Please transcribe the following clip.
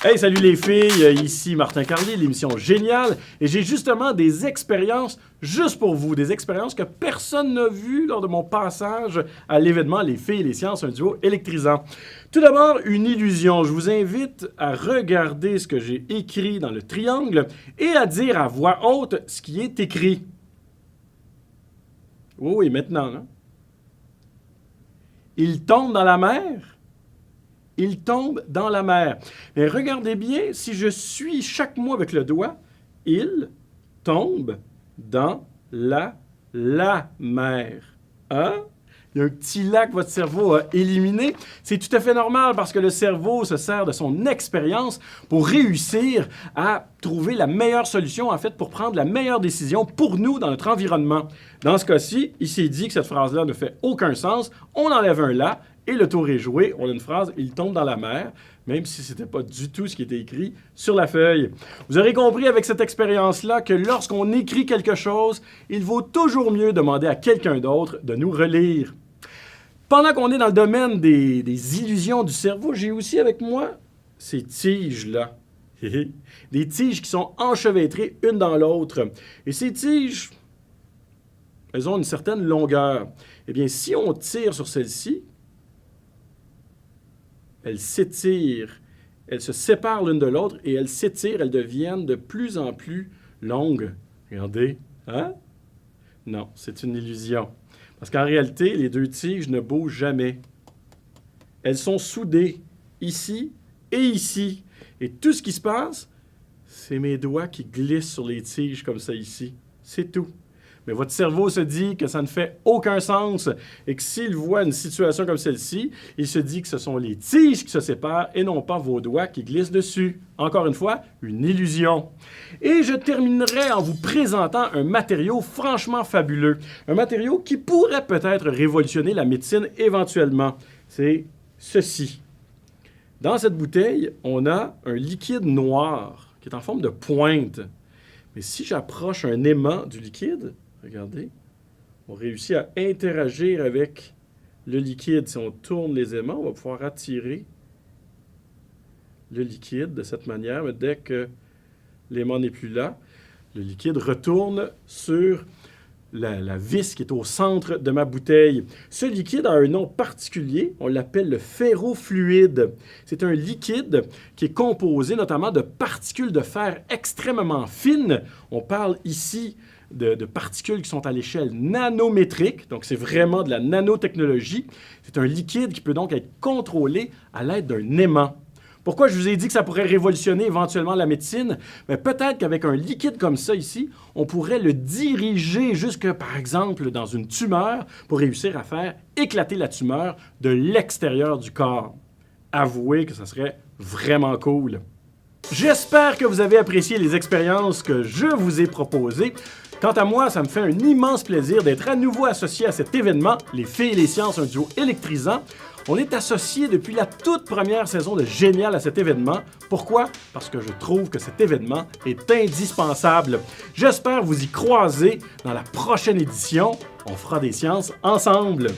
Hey, salut les filles, ici Martin Carly, l'émission Géniale, et j'ai justement des expériences juste pour vous, des expériences que personne n'a vues lors de mon passage à l'événement Les filles et les sciences, un duo électrisant. Tout d'abord, une illusion. Je vous invite à regarder ce que j'ai écrit dans le triangle et à dire à voix haute ce qui est écrit. Oui, maintenant, hein? Il tombe dans la mer. Il tombe dans la mer. Mais regardez bien, si je suis chaque mot avec le doigt, il tombe dans la mer. Hein? Il y a un petit lac que votre cerveau a éliminé. C'est tout à fait normal parce que le cerveau se sert de son expérience pour réussir à trouver la meilleure solution, en fait, pour prendre la meilleure décision pour nous dans notre environnement. Dans ce cas-ci, il s'est dit que cette phrase-là ne fait aucun sens. On enlève un « là » et le tour est joué. On a une phrase « il tombe dans la mer », même si ce n'était pas du tout ce qui était écrit sur la feuille. Vous aurez compris avec cette expérience-là que lorsqu'on écrit quelque chose, il vaut toujours mieux demander à quelqu'un d'autre de nous relire. Pendant qu'on est dans le domaine des illusions du cerveau, j'ai aussi avec moi ces tiges-là. Des tiges qui sont enchevêtrées une dans l'autre. Et ces tiges, elles ont une certaine longueur. Eh bien, si on tire sur celle-ci, elles s'étirent, elles se séparent l'une de l'autre et elles s'étirent, elles deviennent de plus en plus longues. Regardez, hein? Non, c'est une illusion. Parce qu'en réalité, les deux tiges ne bougent jamais. Elles sont soudées, ici et ici. Et tout ce qui se passe, c'est mes doigts qui glissent sur les tiges comme ça ici. C'est tout. Mais votre cerveau se dit que ça ne fait aucun sens et que s'il voit une situation comme celle-ci, il se dit que ce sont les tiges qui se séparent et non pas vos doigts qui glissent dessus. Encore une fois, une illusion. Et je terminerai en vous présentant un matériau franchement fabuleux. Un matériau qui pourrait peut-être révolutionner la médecine éventuellement. C'est ceci. Dans cette bouteille, on a un liquide noir qui est en forme de pointe. Mais si j'approche un aimant du liquide, regardez, on réussit à interagir avec le liquide. Si on tourne les aimants, on va pouvoir attirer le liquide de cette manière. Mais dès que l'aimant n'est plus là, le liquide retourne sur la vis qui est au centre de ma bouteille. Ce liquide a un nom particulier, on l'appelle le ferrofluide. C'est un liquide qui est composé notamment de particules de fer extrêmement fines. On parle ici de particules qui sont à l'échelle nanométrique, donc c'est vraiment de la nanotechnologie. C'est un liquide qui peut donc être contrôlé à l'aide d'un aimant. Pourquoi je vous ai dit que ça pourrait révolutionner éventuellement la médecine? Mais peut-être qu'avec un liquide comme ça ici, on pourrait le diriger jusque, par exemple, dans une tumeur pour réussir à faire éclater la tumeur de l'extérieur du corps. Avouez que ça serait vraiment cool. J'espère que vous avez apprécié les expériences que je vous ai proposées. Quant à moi, ça me fait un immense plaisir d'être à nouveau associé à cet événement, Les filles et les sciences, un duo électrisant. On est associé depuis la toute première saison de Génial à cet événement. Pourquoi? Parce que je trouve que cet événement est indispensable. J'espère vous y croiser dans la prochaine édition. On fera des sciences ensemble.